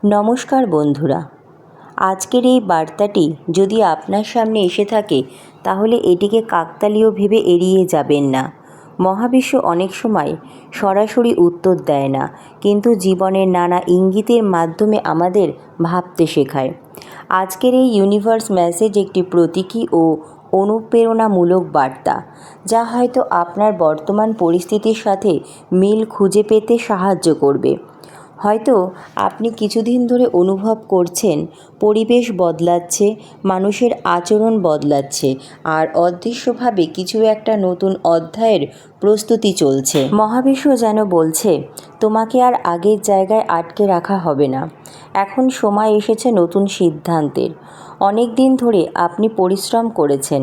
নমস্কার বন্ধুরা, আজকের এই বার্তাটি যদি আপনার সামনে এসে থাকে তাহলে এটিকে কাকতালীয় ভেবে এড়িয়ে যাবেন না। মহাবিশ্ব অনেক সময় সরাসরি উত্তর দেয় না, কিন্তু জীবনের নানা ইঙ্গিতের মাধ্যমে আমাদের ভাবতে শেখায়। আজকের এই ইউনিভার্স মেসেজ একটি প্রতীকী ও অনুপ্রেরণামূলক বার্তা, যা হয়তো আপনার বর্তমান পরিস্থিতির সাথে মিল খুঁজে পেতে সাহায্য করবে। হয়তো আপনি কিছুদিন ধরে অনুভব করছেন পরিবেশ বদলাচ্ছে, মানুষের আচরণ বদলাচ্ছে, আর অদৃশ্যভাবে কিছু একটা নতুন অধ্যায়ের প্রস্তুতি চলছে। মহাবিশ্ব যেন বলছে, তোমাকে আর আগের জায়গায় আটকে রাখা হবে না। এখন সময় এসেছে নতুন সিদ্ধান্তের। অনেক দিন ধরে আপনি পরিশ্রম করেছেন,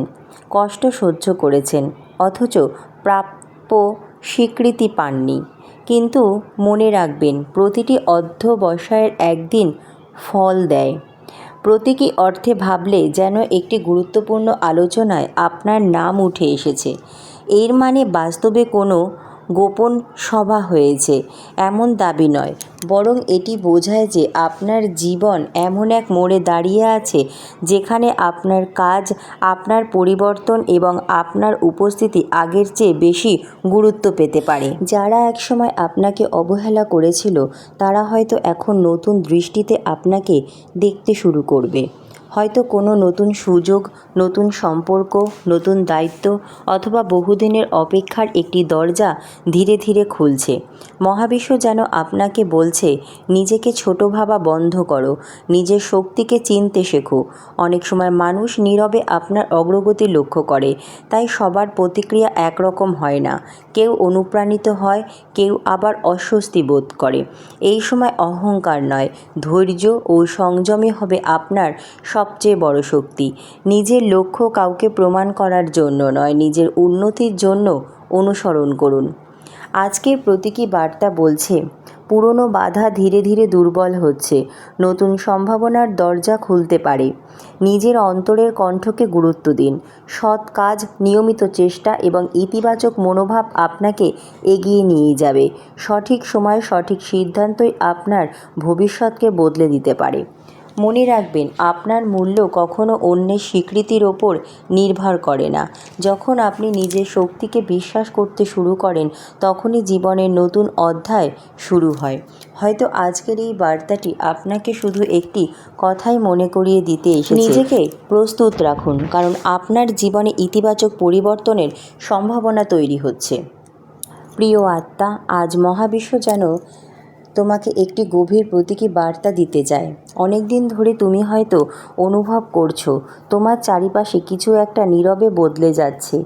কষ্ট সহ্য করেছেন, অথচ প্রাপ্য স্বীকৃতি পাননি। কিন্তু মনে রাখবেন, প্রতিটি অধ্যবসায়ের একদিন ফল দেয়। প্রতীকী অর্থে ভাবলে যেন একটি গুরুত্বপূর্ণ আলোচনায় আপনার নাম উঠে এসেছে। এর মানে বাস্তবে কোনো গোপন সভা হয়েছে এমন দাবি নয়, বরং এটি বোঝায় যে আপনার জীবন এমন এক মোড়ে দাঁড়িয়ে আছে যেখানে আপনার কাজ, আপনার পরিবর্তন এবং আপনার উপস্থিতি আগের চেয়ে বেশি গুরুত্ব পেতে পারে। যারা একসময় আপনাকে অবহেলা করেছিল, তারা হয়তো এখন নতুন দৃষ্টিতে আপনাকে দেখতে শুরু করবে। হয়তো কোনো নতুন সুযোগ, নতুন সম্পর্ক, নতুন দায়িত্ব, অথবা বহুদিনের অপেক্ষার একটি দরজা ধীরে ধীরে খুলছে। মহাবিশ্ব যেন আপনাকে বলছে, নিজেকে ছোট ভাবা বন্ধ করো, নিজের শক্তিকে চিনতে শেখো। অনেক সময় মানুষ নীরবে আপনার অগ্রগতি লক্ষ্য করে, তাই সবার প্রতিক্রিয়া একরকম হয় না। কেউ অনুপ্রাণিত হয়, কেউ আবার অস্বস্তি বোধ করে। এই সময় অহংকার নয়, ধৈর্য ও সংযমই হবে আপনার সবচেয়ে বড় শক্তি। নিজের লক্ষ্য কাউকে প্রমাণ করার জন্য নয়, নিজের উন্নতির জন্য অনুসরণ করুন। আজকের প্রতীকী বার্তা বলছে, পুরনো বাধা ধীরে ধীরে দুর্বল হচ্ছে, নতুন সম্ভাবনার দরজা খুলতে পারে। নিজের অন্তরের কণ্ঠকে গুরুত্ব দিন। সৎ কাজ, নিয়মিত চেষ্টা এবং ইতিবাচক মনোভাব আপনাকে এগিয়ে নিয়ে যাবে। সঠিক সময়ে সঠিক সিদ্ধান্তই আপনার ভবিষ্যৎকে বদলে দিতে পারে। মনে রাখবেন, আপনার মূল্য কখনো অন্যের স্বীকৃতির ওপর নির্ভর করে না। যখন আপনি নিজের শক্তিকে বিশ্বাস করতে শুরু করেন, তখনই জীবনের নতুন অধ্যায় শুরু হয়। হয়তো আজকের এই বার্তাটি আপনাকে শুধু একটি কথাই মনে করিয়ে দিতে এসেছে, নিজেকে প্রস্তুত রাখুন, কারণ আপনার জীবনে ইতিবাচক পরিবর্তনের সম্ভাবনা তৈরি হচ্ছে। প্রিয় আত্মা, আজ মহাবিশ্ব যেন তোমাকে একটি গভীর প্রতীকী বার্তা দিতে চায়। অনেক দিন ধরে তুমি হয়তো অনুভব করছো, তোমার চারিপাশে কিছু একটা নীরবে বদলে যাচ্ছে।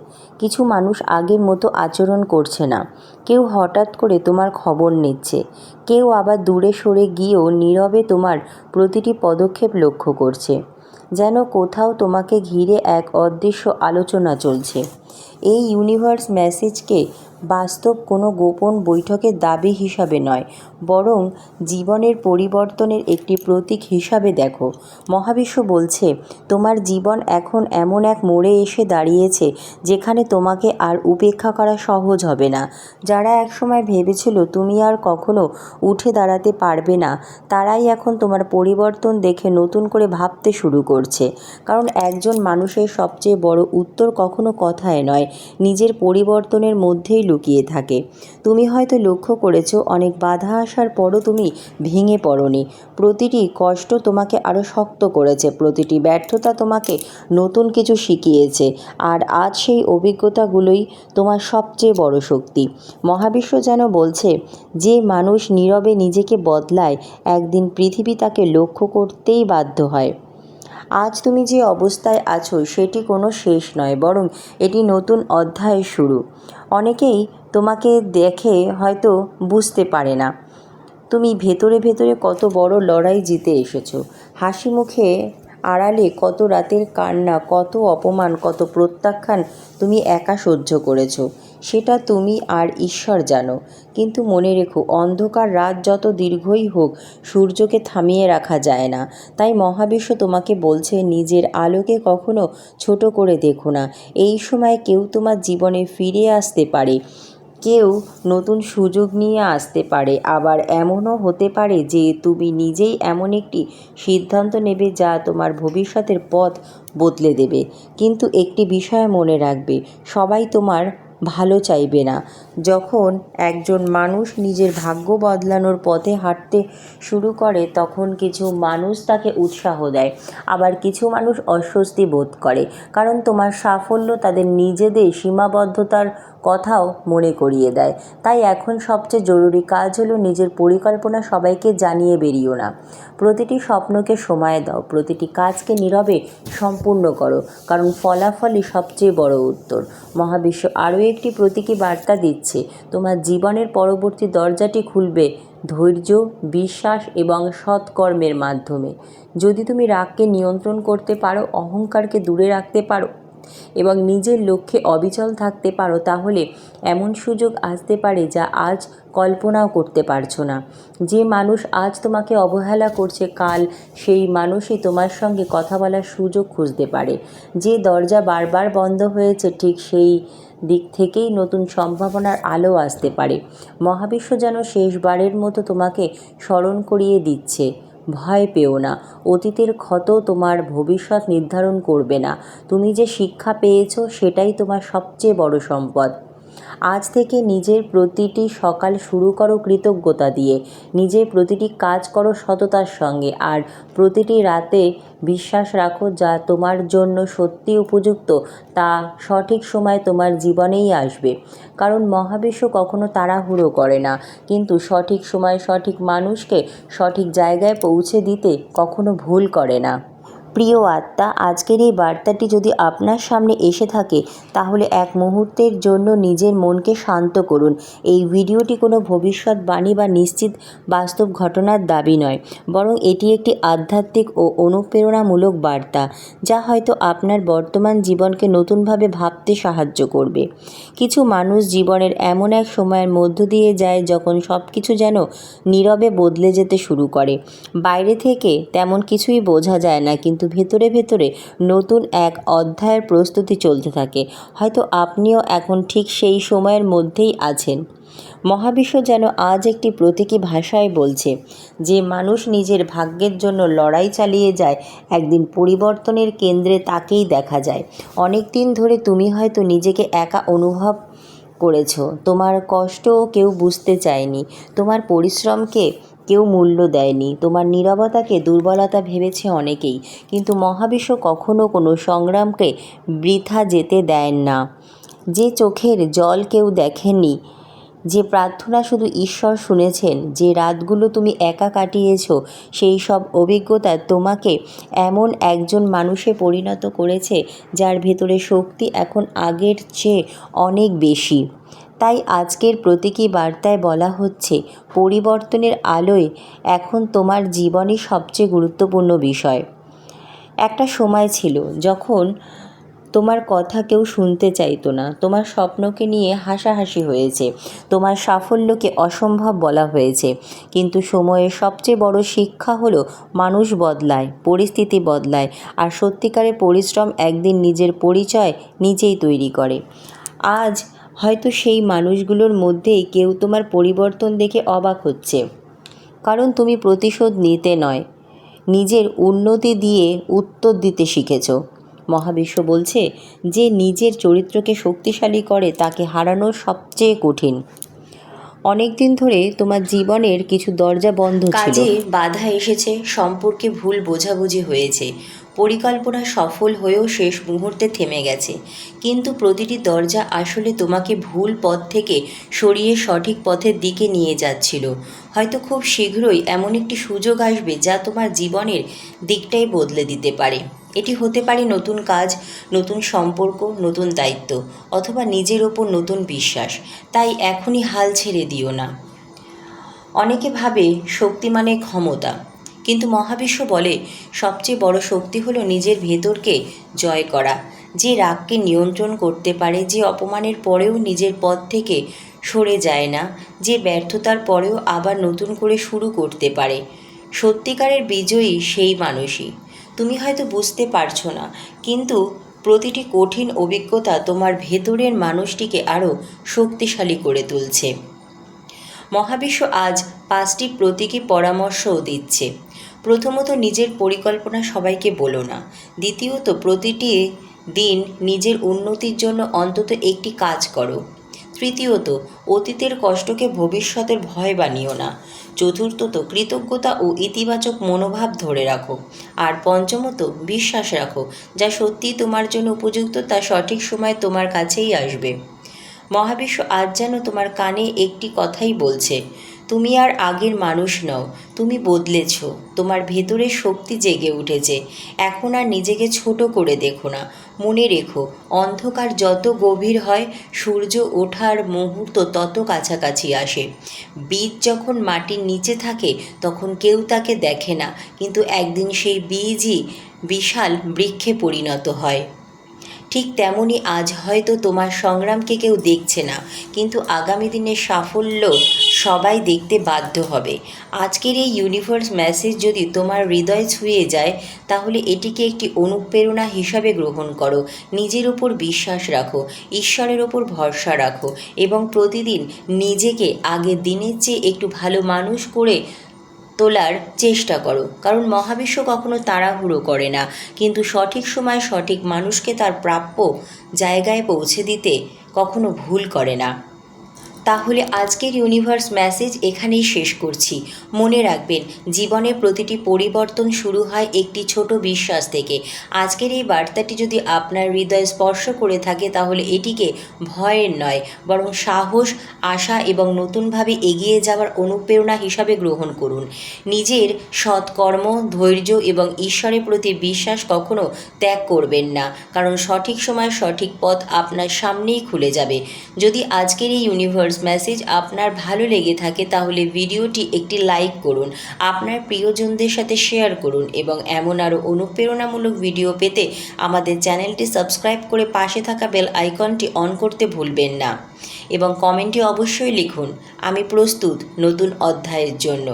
কিছু মানুষ আগের মতো আচরণ করছে না। কেউ হঠাৎ করে তোমার খবর নিচ্ছে, কেউ আবার দূরে সরে গিয়েও নীরবে তোমার প্রতিটি পদক্ষেপ লক্ষ্য করছে। যেন কোথাও তোমাকে ঘিরে এক অদৃশ্য আলোচনা চলছে। এই ইউনিভার্স মেসেজকে বাস্তব কোনো গোপন বৈঠকের দাবি হিসাবে নয়, বরং জীবনের পরিবর্তনের একটি প্রতীক হিসাবে দেখো। মহাবিশ্ব বলছে, তোমার জীবন এখন এমন এক মোড়ে এসে দাঁড়িয়েছে যেখানে তোমাকে আর উপেক্ষা করা সহজ হবে না। যারা একসময় ভেবেছিল তুমি আর কখনো উঠে দাঁড়াতে পারবে না, তারাই এখন তোমার পরিবর্তন দেখে নতুন করে ভাবতে শুরু করছে। কারণ একজন মানুষের সবচেয়ে বড় উত্তর কখনো কথায় নয়, নিজের পরিবর্তনের মধ্যেই লুকিয়ে থাকে। তুমি হয়তো লক্ষ্য করেছো, অনেক বাধা আসার পরও তুমি ভেঙে পড়োনি। প্রতিটি কষ্ট তোমাকে আরও শক্ত করেছে, প্রতিটি ব্যর্থতা তোমাকে নতুন কিছু শিখিয়েছে, আর আজ সেই অভিজ্ঞতাগুলোই তোমার সবচেয়ে বড় শক্তি। মহাবিশ্ব যেন বলছে, যে মানুষ নীরবে নিজেকে বদলায়, একদিন পৃথিবী তাকে লক্ষ্য করতেই বাধ্য হয়। আজ তুমি যে অবস্থায় আছো সেটি কোনো শেষ নয়, বরং এটি নতুন অধ্যায়ের শুরু। অনেকেই তোমাকে দেখে হয়তো বুঝতে পারে না তুমি ভেতরে ভেতরে কত বড় লড়াই জিতে এসেছো। হাসি মুখে আড়ালে কত রাতের কান্না, কত অপমান, কত প্রত্যাখ্যান তুমি একা সহ্য করেছো, সেটা তুমি আর ঈশ্বর জানো। কিন্তু মনে রেখো, অন্ধকার রাত যত দীর্ঘই হোক, সূর্যকে থামিয়ে রাখা যায় না। তাই মহাবিশ্ব তোমাকে বলছে, নিজের আলোকে কখনো ছোট করে দেখো না। এই সময় কেউ তোমার জীবনে ফিরে আসতে পারে, কেউ নতুন সুযোগ নিয়ে আসতে পারে, আবার এমনও হতে পারে যে তুমি নিজেই এমন একটি সিদ্ধান্ত নেবে যা তোমার ভবিষ্যতের পথ বদলে দেবে। কিন্তু একটি বিষয় মনে রাখবে, সবাই তোমার ভালো চাইবে না। যখন একজন মানুষ নিজের ভাগ্য বদলানোর পথে হাঁটতে শুরু করে তখন কিছু মানুষ তাকে উৎসাহ দেয়, আবার কিছু মানুষ অস্বস্তি বোধ করে, কারণ তোমার সাফল্য তাদের নিজেদের সীমাবদ্ধতার কথাও মনে করিয়ে দেয়। তাই এখন সবচেয়ে জরুরি কাজ হলো নিজের পরিকল্পনা সবাইকে জানিয়ে বেরিও না। প্রতিটি স্বপ্নকে সময় দাও, প্রতিটি কাজকে নীরবে সম্পূর্ণ করো, কারণ ফলাফলই সবচেয়ে বড় উত্তর। মহাবিশ্ব আরও একটি প্রতীকী বার্তা দিচ্ছে, তোমার জীবনের পরবর্তী দরজাটি খুলবে ধৈর্য, বিশ্বাস এবং সৎকর্মের মাধ্যমে। যদি তুমি রাগকে নিয়ন্ত্রণ করতে পারো, অহংকারকে দূরে রাখতে পারো এবং নিজের লক্ষ্যে অবিচল থাকতে পারো, তাহলে এমন সুযোগ আসতে পারে যা আজ কল্পনাও করতে পারছো না। যে মানুষ আজ তোমাকে অবহেলা করছে, কাল সেই মানুষই তোমার সঙ্গে কথা বলার সুযোগ খুঁজতে পারে। যে দরজা বারবার বন্ধ হয়েছে, ঠিক সেই দিক থেকেই নতুন সম্ভাবনার আলো আসতে পারে। মহাবিশ্ব যেন শেষবারের মতো তোমাকে স্মরণ করিয়ে দিচ্ছে, ভয় পেও না। অতীতের ক্ষত তোমার ভবিষ্যৎ নির্ধারণ করবে না। তুমি যে শিক্ষা পেয়েছো সেটাই তোমার সবচেয়ে বড় সম্পদ। আজ থেকে নিজের প্রতিটি সকাল শুরু করো কৃতজ্ঞতা দিয়ে, নিজের প্রতিটি কাজ করো সততার সঙ্গে, আর প্রতিটি রাতে বিশ্বাস রাখো যা তোমার জন্য সত্যি উপযুক্ত তা সঠিক সময় তোমার জীবনেই আসবে। কারণ মহাবিশ্ব কখনো তাড়াহুড়ো করে না, কিন্তু সঠিক সময় সঠিক মানুষকে সঠিক জায়গায় পৌঁছে দিতে কখনো ভুল করে না। প্রিয় আত্মা, আজকের এই বার্তাটি যদি আপনার সামনে এসে থাকে তাহলে এক মুহূর্তের জন্য নিজের মনকে শান্ত করুন। এই ভিডিওটি কোনো ভবিষ্যৎবাণী বা নিশ্চিত বাস্তব ঘটনার দাবি নয়, বরং এটি একটি আধ্যাত্মিক ও অনুপ্রেরণামূলক বার্তা যা হয়তো আপনার বর্তমান জীবনকে নতুনভাবে ভাবতে সাহায্য করবে। কিছু মানুষ জীবনের এমন এক সময়ের মধ্য দিয়ে যায় যখন সব কিছু যেন নীরবে বদলে যেতে শুরু করে। বাইরে থেকে তেমন কিছুই বোঝা যায় না, কিন্তু ভেতরে ভেতরে নতুন এক অধ্যায়ের প্রস্তুতি চলতে থাকে। হয়তো আপনিও এখন ঠিক সেই সময়ের মধ্যেই আছেন। মহাবিশ্ব যেন আজ একটি প্রতীকী ভাষায় বলছে, যে মানুষ নিজের ভাগ্যের জন্য লড়াই চালিয়ে যায়, একদিন পরিবর্তনের কেন্দ্রে তাকেই দেখা যায়। অনেক দিন ধরে তুমি হয়তো নিজেকে একা অনুভব করেছো, তোমার কষ্টও কেউ বুঝতে চায়নি, তোমার পরিশ্রমকে কেউ মূল্য দেয়নি, তোমার নীরবতাকে দুর্বলতা ভেবেছে অনেকেই। কিন্তু মহাবিশ্ব কখনো কোনো সংগ্রামকে বৃথা যেতে দেয় না। যে চোখের জল কেউ দেখেনি, যে প্রার্থনা শুধু ঈশ্বর শুনেছেন, যে রাতগুলো তুমি একা কাটিয়েছ, সেই সব অভিজ্ঞতা তোমাকে এমন একজন মানুষে পরিণত করেছে যার ভেতরে শক্তি এখন আগের চেয়ে অনেক বেশি। তাই আজকের প্রতীকী বার্তায় বলা হচ্ছে, পরিবর্তনের আলোয় এখন তোমার জীবনই সবচেয়ে গুরুত্বপূর্ণ বিষয়। একটা সময় ছিল যখন তোমার কথা কেউ শুনতে চাইতো না, তোমার স্বপ্নকে নিয়ে হাসাহাসি হয়েছে, তোমার সাফল্যকে অসম্ভব বলা হয়েছে। কিন্তু সময়ের সবচেয়ে বড় শিক্ষা হলো, মানুষ বদলায়, পরিস্থিতি বদলায়, আর সত্যিকারের পরিশ্রম একদিন নিজের পরিচয় নিজেই তৈরি করে। আজ হয়তো সেই মানুষগুলোর মধ্যেই কেউ তোমার পরিবর্তন দেখে অবাক হচ্ছে, কারণ তুমি প্রতিশোধ নিতে নয়, নিজের উন্নতি দিয়ে উত্তর দিতে শিখেছ। মহাবিশ্ব বলছে, যে নিজের চরিত্রকে শক্তিশালী করে তাকে হারানো সবচেয়ে কঠিন। অনেক দিন ধরে তোমার জীবনের কিছু দরজা বন্ধ ছিল, কাজে বাধা এসেছে, সম্পর্কে ভুল বোঝাবুঝি হয়েছে, পরিকল্পনা সফল হয়েও শেষ মুহূর্তে থেমে গেছে। কিন্তু প্রতিটি দরজা আসলে তোমাকে ভুল পথ থেকে সরিয়ে সঠিক পথের দিকে নিয়ে যাচ্ছিল। হয়তো খুব শীঘ্রই এমন একটি সুযোগ আসবে যা তোমার জীবনের দিকটাই বদলে দিতে পারে। এটি হতে পারে নতুন কাজ, নতুন সম্পর্ক, নতুন দায়িত্ব, অথবা নিজের ওপর নতুন বিশ্বাস। তাই এখনই হাল ছেড়ে দিও না। অনেকে ভাবে শক্তি মানে ক্ষমতা, কিন্তু মহাবিশ্ব বলে সবচেয়ে বড় শক্তি হলো নিজের ভেতরকে জয় করা। যে রাগকে নিয়ন্ত্রণ করতে পারে, যে অপমানের পরেও নিজের পথ থেকে সরে যায় না, যে ব্যর্থতার পরেও আবার নতুন করে শুরু করতে পারে। সত্যিকারের বিজয়ী সেই মানুষই। তুমি হয়তো বুঝতে পারছো না, কিন্তু প্রতিটি কঠিন অভিজ্ঞতা তোমার ভেতরের মানুষটিকে আরও শক্তিশালী করে তুলছে। মহাবিশ্ব আজ 5টি প্রতীকী পরামর্শও দিচ্ছে। প্রথমত, নিজের পরিকল্পনা সবাইকে বলো না। দ্বিতীয়ত, প্রতিটি দিন নিজের উন্নতির জন্য অন্তত একটি কাজ করো। তৃতীয়ত, অতীতের কষ্টকে ভবিষ্যতের ভয় বানিও না। চতুর্থত, কৃতজ্ঞতা ও ইতিবাচক মনোভাব ধরে রাখো। আর পঞ্চমত, বিশ্বাস রাখো, যা সত্যিই তোমার জন্য উপযুক্ত তা সঠিক সময় তোমার কাছেই আসবে। মহাবিশ্ব আজ যেন তোমার কানে একটি কথাই বলছে, তুমি আর আগের মানুষ নও, তুমি বদলেছ, তোমার ভেতরে শক্তি জেগে উঠেছে। এখন আর নিজেকে ছোট করে দেখো না। মনে রেখো, অন্ধকার যত গভীর হয়, সূর্য ওঠার মুহূর্ত তত কাছাকাছি আসে। বীজ যখন মাটির নিচে থাকে তখন কেউ তাকে দেখে না, কিন্তু একদিন সেই বীজই বিশাল বৃক্ষে পরিণত হয়। ঠিক তেমনই আজ হয়তো তোমার সংগ্রামকে কেউ দেখছে না, কিন্তু আগামী দিনের সাফল্য সবাই দেখতে বাধ্য হবে। আজকের এই ইউনিভার্স মেসেজ যদি তোমার হৃদয় ছুঁয়ে যায়, তাহলে এটিকে একটি অনুপ্রেরণা হিসাবে গ্রহণ করো। নিজের ওপর বিশ্বাস রাখো, ঈশ্বরের ওপর ভরসা রাখো এবং প্রতিদিন নিজেকে আগের দিনের চেয়ে একটু ভালো মানুষ করে তোলার চেষ্টা করো। কারণ মহাবিশ্ব কখনো তাড়াহুড়ো করে না, কিন্তু সঠিক সময় সঠিক মানুষকে তার প্রাপ্য জায়গায় পৌঁছে দিতে কখনো ভুল করে না। তাহলে আজকের ইউনিভার্স মেসেজ এখানেই শেষ করছি। মনে রাখবেন, জীবনের প্রতিটি পরিবর্তন শুরু হয় একটি ছোট বিশ্বাস থেকে। আজকের এই বার্তাটি যদি আপনার হৃদয় স্পর্শ করে থাকে, তাহলে এটিকে ভয়ের নয়, বরং সাহস, আশা এবং নতুনভাবে এগিয়ে যাওয়ার অনুপ্রেরণা হিসাবে গ্রহণ করুন। নিজের সৎকর্ম, ধৈর্য এবং ঈশ্বরের প্রতি বিশ্বাস কখনো ত্যাগ করবেন না, কারণ সঠিক সময় সঠিক পথ আপনার সামনেই খুলে যাবে। যদি আজকের এই ইউনিভার্স মেসেজ আপনার ভালো লেগে থাকে, তাহলে ভিডিওটি একটি লাইক করুন, আপনার প্রিয়জনদের সাথে শেয়ার করুন এবং এমন আরও অনুপ্রেরণামূলক ভিডিও পেতে আমাদের চ্যানেলটি সাবস্ক্রাইব করে পাশে থাকা বেল আইকনটি অন করতে ভুলবেন না। এবং কমেন্টে অবশ্যই লিখুন, আমি প্রস্তুত নতুন অধ্যায়ের জন্য।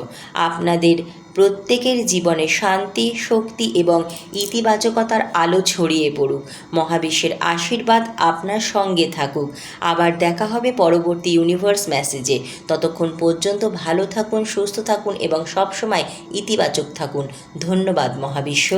আপনাদের প্রত্যেকের জীবনে শান্তি, শক্তি এবং ইতিবাচকতার আলো ছড়িয়ে পড়ুক। মহাবিশ্বের আশীর্বাদ আপনার সঙ্গে থাকুক। আবার দেখা হবে পরবর্তী ইউনিভার্স মেসেজে। ততক্ষণ পর্যন্ত ভালো থাকুন, সুস্থ থাকুন এবং সবসময় ইতিবাচক থাকুন। ধন্যবাদ মহাবিশ্ব।